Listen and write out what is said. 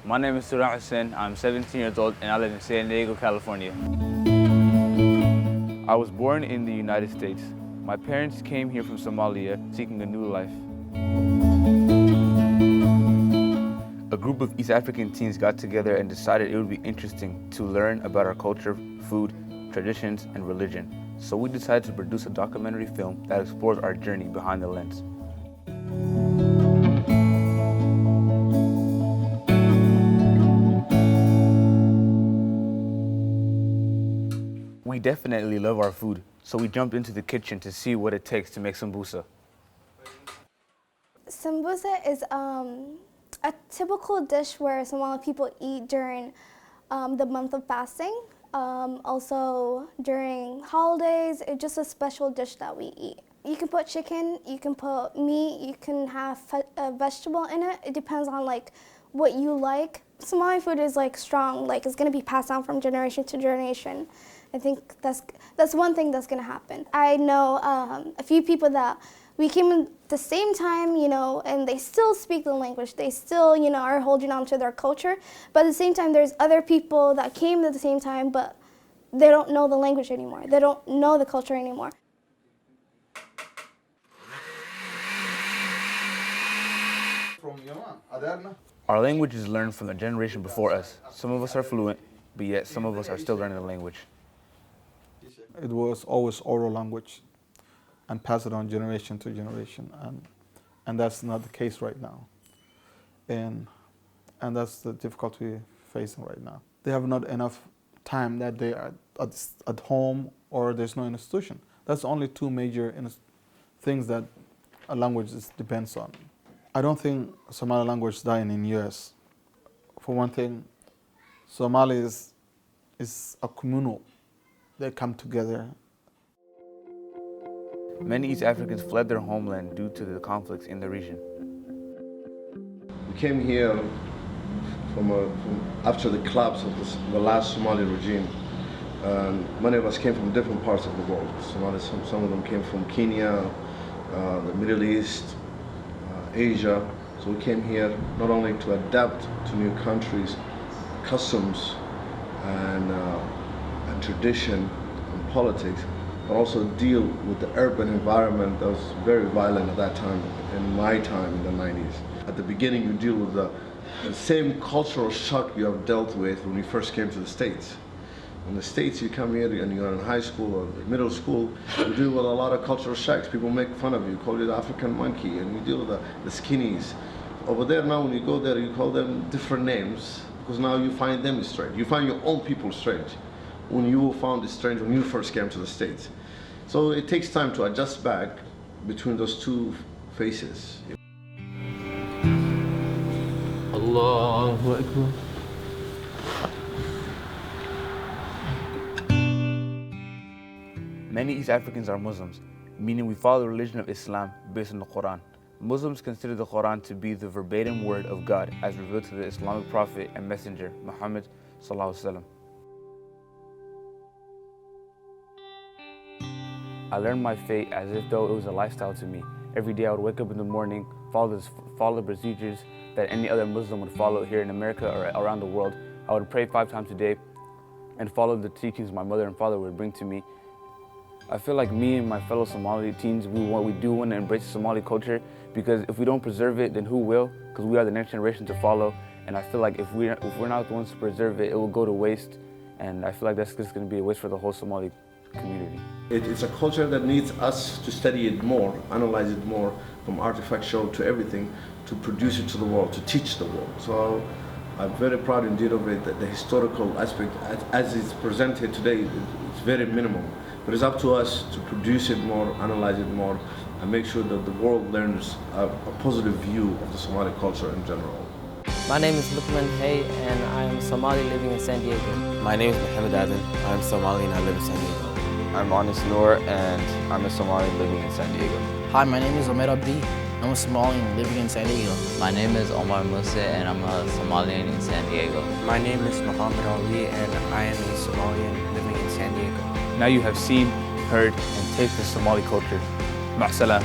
My name is Surah Hussein. I'm 17 years old and I live in San Diego, California. I was born in the United States. My parents came here from Somalia seeking a new life. A group of East African teens got together and decided it would be interesting to learn about our culture, food, traditions, and religion. So we decided to produce a documentary film that explores our journey behind the lens. We definitely love our food, so we jumped into the kitchen to see what it takes to make sambusa. Sambusa is a typical dish where Somali people eat during the month of fasting. Also during holidays, it's just a special dish that we eat. You can put chicken, you can put meat, you can have a vegetable in it. It depends on like what you like. Somali food is like strong, like it's gonna be passed down from generation to generation. I think that's one thing that's gonna happen. I know a few people that we came at the same time, and they still speak the language. They still, are holding on to their culture. But at the same time, there's other people that came at the same time, but they don't know the language anymore. They don't know the culture anymore. Our language is learned from the generation before us. Some of us are fluent, but yet some of us are still learning the language. It was always oral language and passed it on generation to generation, and that's not the case right now. And that's the difficulty facing right now. They have not enough time that they are at home or there's no institution. That's only two major things that a language depends on. I don't think Somali language is dying in US. For one thing, Somali is a communal. They come together. Many East Africans fled their homeland due to the conflicts in the region. We came here from after the collapse of the last Somali regime. Many of us came from different parts of the world. Some of them came from Kenya, the Middle East, Asia. So we came here not only to adapt to new countries, customs, and tradition and politics, but also deal with the urban environment that was very violent at that time, in my time in the 90s. At the beginning, you deal with the same cultural shock you have dealt with when you first came to the States. In the States, you come here and you're in high school or middle school, you deal with a lot of cultural shocks. People make fun of you, call you the African monkey, and you deal with the skinnies. Over there now, when you go there, you call them different names, because now you find them strange. You find your own people strange when you found it strange when you first came to the States. So it takes time to adjust back between those two faces. Allahu Akbar. Many East Africans are Muslims, meaning we follow the religion of Islam based on the Quran. Muslims consider the Quran to be the verbatim word of God as revealed to the Islamic prophet and messenger, Muhammad sallallahu alaihi wasallam. I learned my faith as if though it was a lifestyle to me. Every day I would wake up in the morning, follow the procedures that any other Muslim would follow here in America or around the world. I would pray 5 times a day and follow the teachings my mother and father would bring to me. I feel like me and my fellow Somali teens, we do want to embrace the Somali culture, because if we don't preserve it, then who will? Because we are the next generation to follow. And I feel like if we're not the ones to preserve it, it will go to waste. And I feel like that's just going to be a waste for the whole Somali community. It's a culture that needs us to study it more, analyze it more, from artifactual to everything, to produce it to the world, to teach the world. So I'm very proud indeed of it, that the historical aspect, as it's presented today, it's very minimal. But it's up to us to produce it more, analyze it more, and make sure that the world learns a positive view of the Somali culture in general. My name is Lukman Hay, and I am Somali living in San Diego. My name is Mohammed Adan. I'm Somali and I live in San Diego. I'm Anis Noor, and I'm a Somali living in San Diego. Hi, my name is Omer Abdi. I'm a Somalian living in San Diego. My name is Omar Musa, and I'm a Somalian in San Diego. My name is Muhammad Ali, and I am a Somalian living in San Diego. Now you have seen, heard, and tasted Somali culture. Ma'salam.